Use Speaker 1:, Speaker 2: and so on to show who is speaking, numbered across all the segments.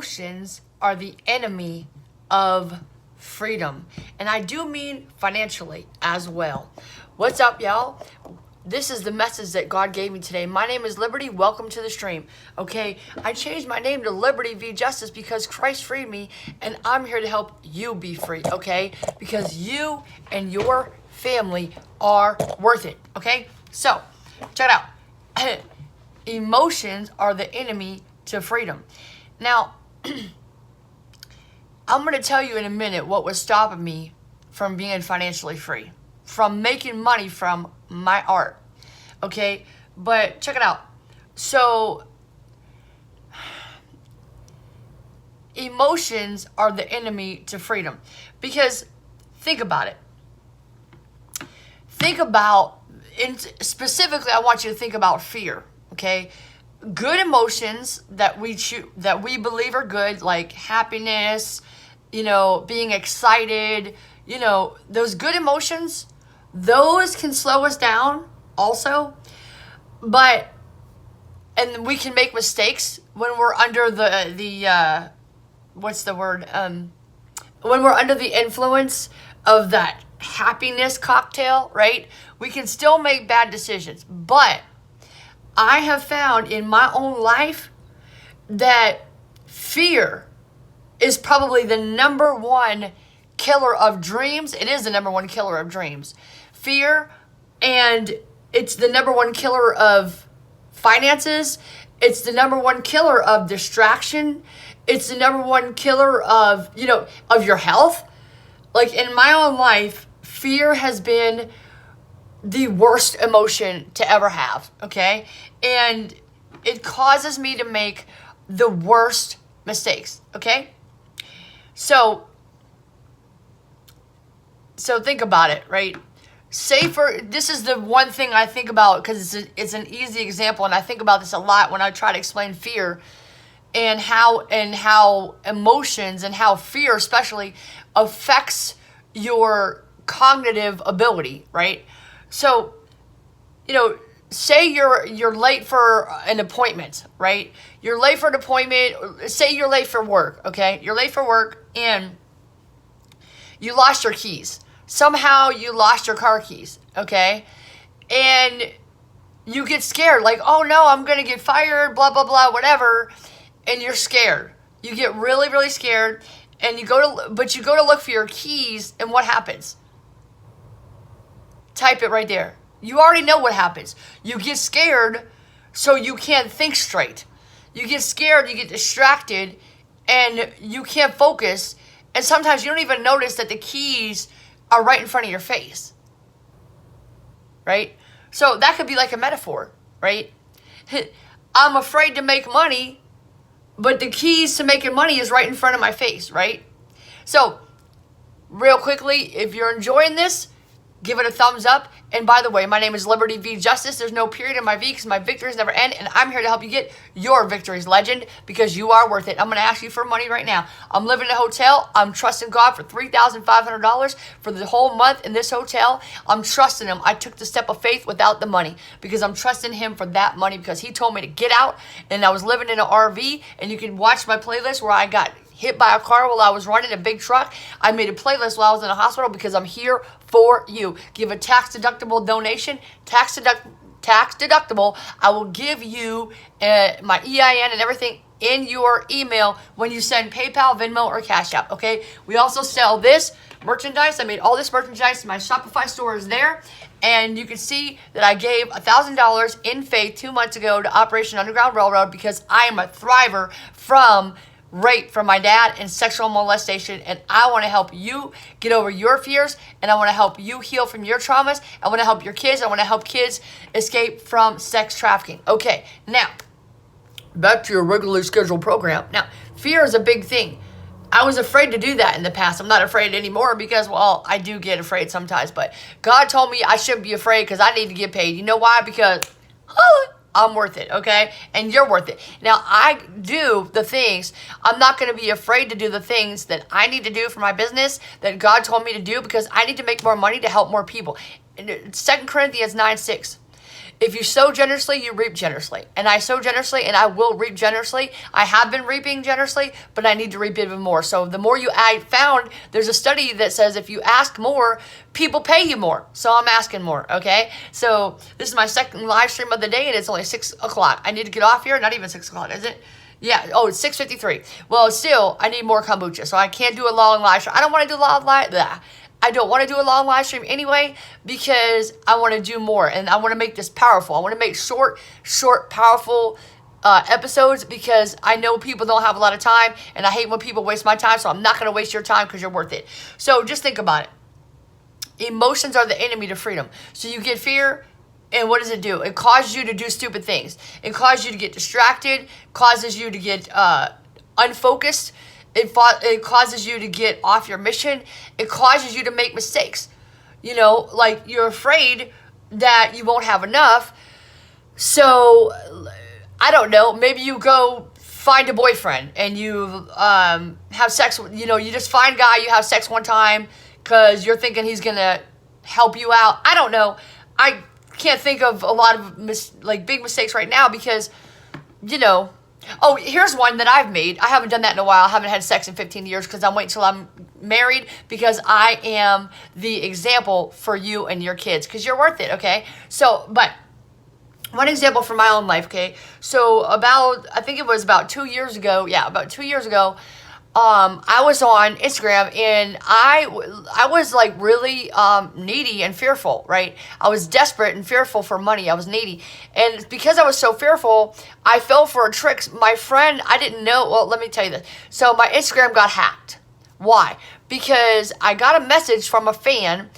Speaker 1: emotions are the enemy of freedom. And I do mean financially as well. What's up, y'all? This is the message that God gave me today. My name is Liberty. Welcome to the stream. Okay, I changed my name to Liberty v. Justice because Christ freed me, and I'm here to help you be free, okay? Because you and your family are worth it, okay? So, check it out. Emotions are the enemy to freedom. Now, I'm going to tell you in a minute what was stopping me from being financially free, from making money from my art. Okay, but check it out. So, emotions are the enemy to freedom. Because think about it. Specifically, I want you to think about fear. Okay, good emotions that we believe are good, like happiness, being excited, those good emotions, those can slow us down also. And we can make mistakes when we're under the when we're under the influence of that happiness cocktail, right? We can still make bad decisions. But I have found in my own life that fear is probably the number one killer of dreams. It is the number one killer of dreams. Fear, and it's the number one killer of finances. It's the number one killer of distraction. It's the number one killer of, of your health. Like in my own life, fear has been the worst emotion to ever have, okay? And it causes me to make the worst mistakes, okay? So think about it, right? This is the one thing I think about because it's an easy example, and I think about this a lot when I try to explain fear and how emotions and how fear especially affects your cognitive ability, right? So, say you're late for an appointment, right? You're late for an appointment. Say you're late for work, okay? You're late for work and you lost your keys. Somehow you lost your car keys, okay? And you get scared, like, oh no, I'm going to get fired, blah, blah, blah, whatever. And you're scared. You get really, really scared. And you go to look for your keys, and what happens? Type it right there. You already know what happens. You get scared, so you can't think straight. You get scared, you get distracted, and you can't focus. And sometimes you don't even notice that the keys are right in front of your face. Right? So that could be like a metaphor, right? I'm afraid to make money, but the keys to making money is right in front of my face, right? So, real quickly, if you're enjoying this, give it a thumbs up. And by the way, my name is Liberty v. Justice. There's no period in my V because my victories never end. And I'm here to help you get your victories, legend, because you are worth it. I'm going to ask you for money right now. I'm living in a hotel. I'm trusting God for $3,500 for the whole month in this hotel. I'm trusting him. I took the step of faith without the money because I'm trusting him for that money because he told me to get out. And I was living in an RV. And you can watch my playlist where I got hit by a car while I was running a big truck. I made a playlist while I was in a hospital because I'm here for you. Give a tax-deductible donation. Tax deductible. I will give you my EIN and everything in your email when you send PayPal, Venmo, or Cash App, okay? We also sell this merchandise. I made all this merchandise. My Shopify store is there. And you can see that I gave $1,000 in faith 2 months ago to Operation Underground Railroad because I am a thriver from rape from my dad and sexual molestation, and I want to help you get over your fears, and I want to help you heal from your traumas. I want to help your kids. I want to help kids escape from sex trafficking. Okay, now back to your regularly scheduled program. Now, fear is a big thing. I was afraid to do that in the past. I'm not afraid anymore because, well, I do get afraid sometimes, but God told me I shouldn't be afraid because I need to get paid. You know why? Because I'm worth it, okay? And you're worth it. Now, I do the things. I'm not going to be afraid to do the things that I need to do for my business that God told me to do because I need to make more money to help more people. 2 Corinthians 9:6. If you sow generously, you reap generously. And I sow generously, and I will reap generously. I have been reaping generously, but I need to reap even more. So the more I found, there's a study that says if you ask more, people pay you more. So I'm asking more, okay? So this is my second live stream of the day, and it's only 6 o'clock. I need to get off here. Not even 6 o'clock, is it? Yeah. Oh, it's 6:53. Well, still, I need more kombucha, so I can't do a long live stream. I don't want to do a long live. I don't want to do a long live stream anyway because I want to do more and I want to make this powerful. I want to make short, powerful episodes because I know people don't have a lot of time and I hate when people waste my time, so I'm not going to waste your time because you're worth it. So just think about it. Emotions are the enemy to freedom. So you get fear, and what does it do? It causes you to do stupid things. It causes you to get distracted, causes you to get unfocused. It causes you to get off your mission. It causes you to make mistakes. You know, like you're afraid that you won't have enough. So, I don't know, maybe you go find a boyfriend and you have sex, you just find a guy, you have sex one time because you're thinking he's going to help you out. I don't know. I can't think of a lot of big mistakes right now because, Oh, here's one that I've made. I haven't done that in a while. I haven't had sex in 15 years because I'm waiting till I'm married because I am the example for you and your kids because you're worth it, okay? So, but one example from my own life, okay? So I think it was about 2 years ago. Yeah, about 2 years ago. I was on Instagram and I was like really needy and fearful, right? I was desperate and fearful for money. I was needy. And because I was so fearful, I fell for a trick. My friend, I didn't know. Well, let me tell you this. So my Instagram got hacked. Why? Because I got a message from a fan,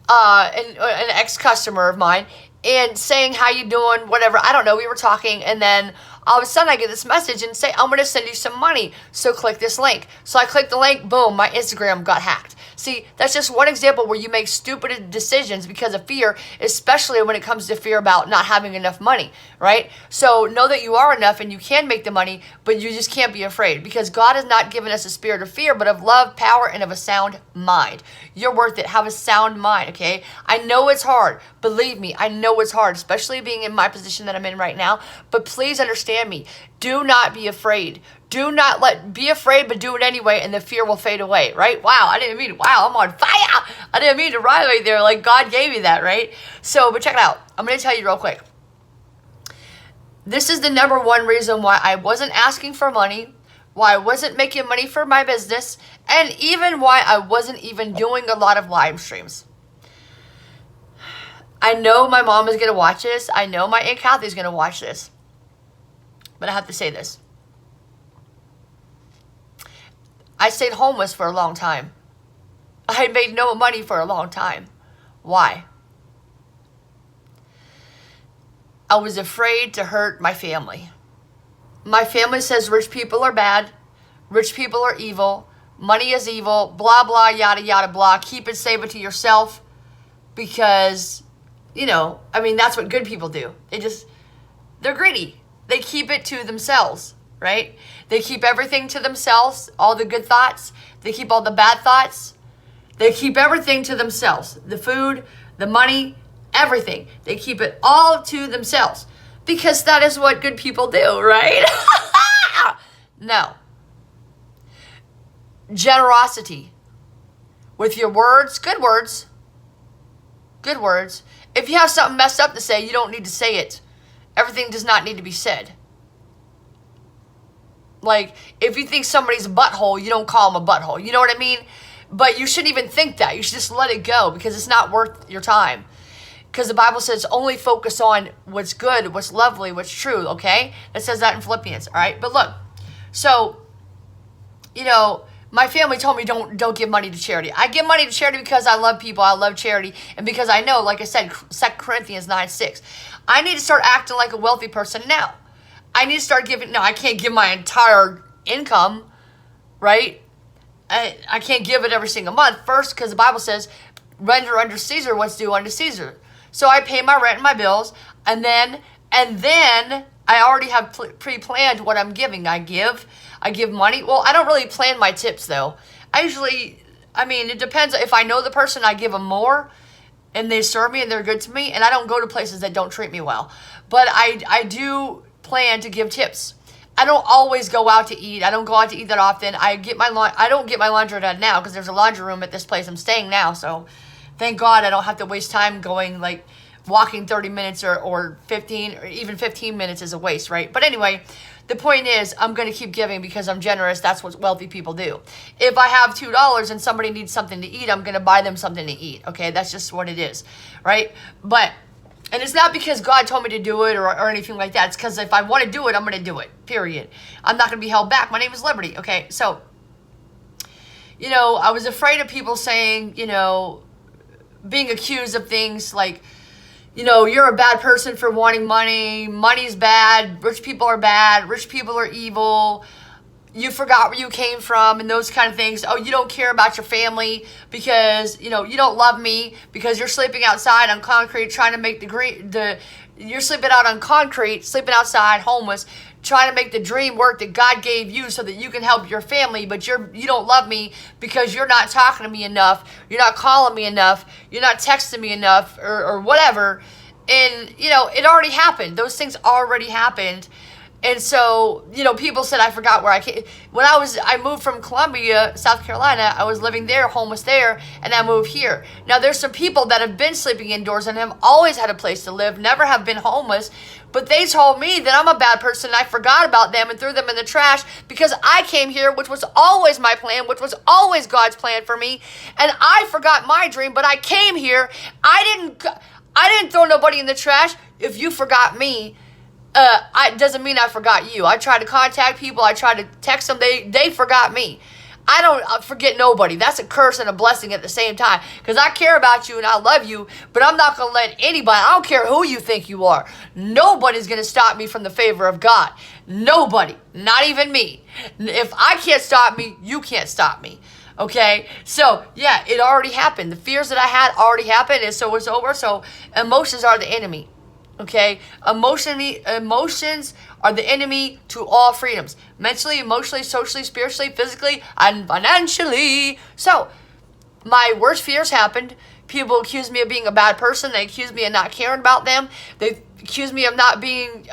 Speaker 1: an ex-customer of mine, and saying, how you doing, whatever. I don't know. We were talking, and then all of a sudden I get this message and say, I'm going to send you some money. So click this link. So I click the link, boom, my Instagram got hacked. See, that's just one example where you make stupid decisions because of fear, especially when it comes to fear about not having enough money, right? So know that you are enough and you can make the money, but you just can't be afraid because God has not given us a spirit of fear, but of love, power, and of a sound mind. You're worth it. Have a sound mind, okay? I know it's hard. Believe me, I know it's hard, especially being in my position that I'm in right now, but please understand me. Do not be afraid. Do not be afraid, but do it anyway, and the fear will fade away, right? Wow, I'm on fire. I didn't mean to ride right there. Like, God gave me that, right? So, but check it out. I'm going to tell you real quick. This is the number one reason why I wasn't asking for money, why I wasn't making money for my business, and even why I wasn't even doing a lot of live streams. I know my mom is going to watch this. I know my Aunt Kathy's going to watch this. But I have to say this. I stayed homeless for a long time. I made no money for a long time. Why? I was afraid to hurt my family. My family says rich people are bad. Rich people are evil. Money is evil. Blah, blah, yada, yada, blah. Keep it, save it to yourself. Because, that's what good people do. They're greedy. They keep it to themselves, right? They keep everything to themselves, all the good thoughts. They keep all the bad thoughts. They keep everything to themselves. The food, the money, everything. They keep it all to themselves because that is what good people do, right? No. Generosity. With your words, good words. Good words. If you have something messed up to say, you don't need to say it. Everything does not need to be said. Like, if you think somebody's a butthole, you don't call them a butthole. You know what I mean? But you shouldn't even think that. You should just let it go because it's not worth your time. Because the Bible says only focus on what's good, what's lovely, what's true, okay? It says that in Philippians, all right? But look, so, my family told me don't give money to charity. I give money to charity because I love people, I love charity, and because I know, like I said, 2 Corinthians 9:6, I need to start acting like a wealthy person now. I need to start giving. No, I can't give my entire income, right? I can't give it every single month. First, because the Bible says, render unto Caesar what's due unto Caesar. So I pay my rent and my bills, and then I already have pre-planned what I'm giving. I give money. Well, I don't really plan my tips, though. It depends. If I know the person, I give them more. and they serve me and they're good to me, and I don't go to places that don't treat me well. But I do plan to give tips. I don't always go out to eat. I don't go out to eat that often. I don't get my laundry done now because there's a laundry room at this place I'm staying now. So thank God I don't have to waste time going like walking 30 minutes or 15 or even 15 minutes is a waste, right? But anyway, the point is I'm going to keep giving because I'm generous. That's what wealthy people do. If I have $2 and somebody needs something to eat, I'm going to buy them something to eat. Okay, that's just what it is, right? And it's not because God told me to do it or anything like that. It's because if I want to do it, I'm going to do it, period. I'm not going to be held back. My name is Liberty, okay? So, I was afraid of people saying, being accused of things like, you're a bad person for wanting money. Money's bad. Rich people are bad. Rich people are evil. You forgot where you came from and those kind of things. Oh, you don't care about your family because, you don't love me because you're sleeping outside on concrete trying to make you're sleeping out on concrete, sleeping outside, homeless, trying to make the dream work that God gave you so that you can help your family, but you don't love me because you're not talking to me enough, you're not calling me enough, you're not texting me enough, or whatever. And, it already happened. Those things already happened. And so, people said I forgot where I came. When I moved from Columbia, South Carolina, I was living there, homeless there, and I moved here. Now, there's some people that have been sleeping indoors and have always had a place to live, never have been homeless, but they told me that I'm a bad person and I forgot about them and threw them in the trash because I came here, which was always my plan, which was always God's plan for me, and I forgot my dream, but I came here. I didn't throw nobody in the trash. If you forgot me, it doesn't mean I forgot you. I tried to contact people. I tried to text them. They forgot me. I don't forget nobody. That's a curse and a blessing at the same time. Because I care about you and I love you, but I'm not going to let anybody, I don't care who you think you are. Nobody's going to stop me from the favor of God. Nobody. Not even me. If I can't stop me, you can't stop me. Okay? So, yeah, it already happened. The fears that I had already happened, and so it's over. So, emotions are the enemy. Okay, emotions are the enemy to all freedoms. Mentally, emotionally, socially, spiritually, physically, and financially. So, my worst fears happened. People accuse me of being a bad person. They accuse me of not caring about them. They accuse me of not being,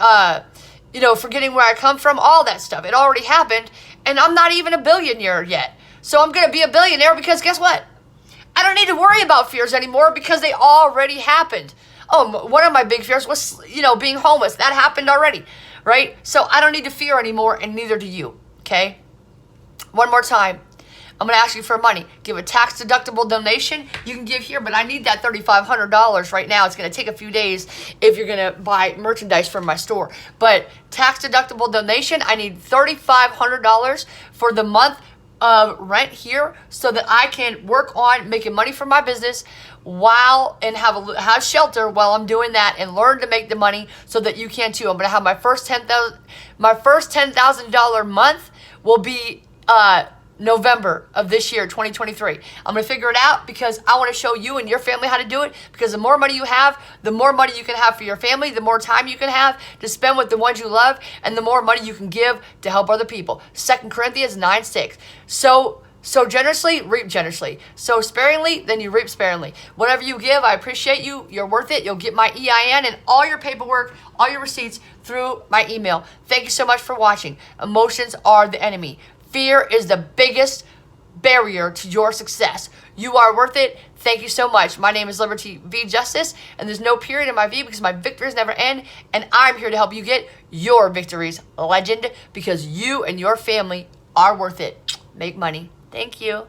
Speaker 1: forgetting where I come from. All that stuff. It already happened. And I'm not even a billionaire yet. So I'm going to be a billionaire because guess what? I don't need to worry about fears anymore because they already happened. Oh, one of my big fears was, being homeless. That happened already, right? So I don't need to fear anymore, and neither do you, okay? One more time. I'm going to ask you for money. Give a tax-deductible donation. You can give here, but I need that $3,500 right now. It's going to take a few days if you're going to buy merchandise from my store. But tax-deductible donation, I need $3,500 for the month of rent here so that I can work on making money for my business and have shelter while I'm doing that and learn to make the money so that you can too. I'm going to have my first $10,000 month will be November of this year, 2023. I'm going to figure it out because I want to show you and your family how to do it, because the more money you have, the more money you can have for your family, the more time you can have to spend with the ones you love, and the more money you can give to help other people. 2 Corinthians 9:6. So generously, reap generously. So sparingly, then you reap sparingly. Whatever you give, I appreciate you. You're worth it. You'll get my EIN and all your paperwork, all your receipts through my email. Thank you so much for watching. Emotions are the enemy. Fear is the biggest barrier to your success. You are worth it. Thank you so much. My name is Liberty V Justice, and there's no period in my V because my victories never end, and I'm here to help you get your victories, legend, because you and your family are worth it. Make money. Thank you.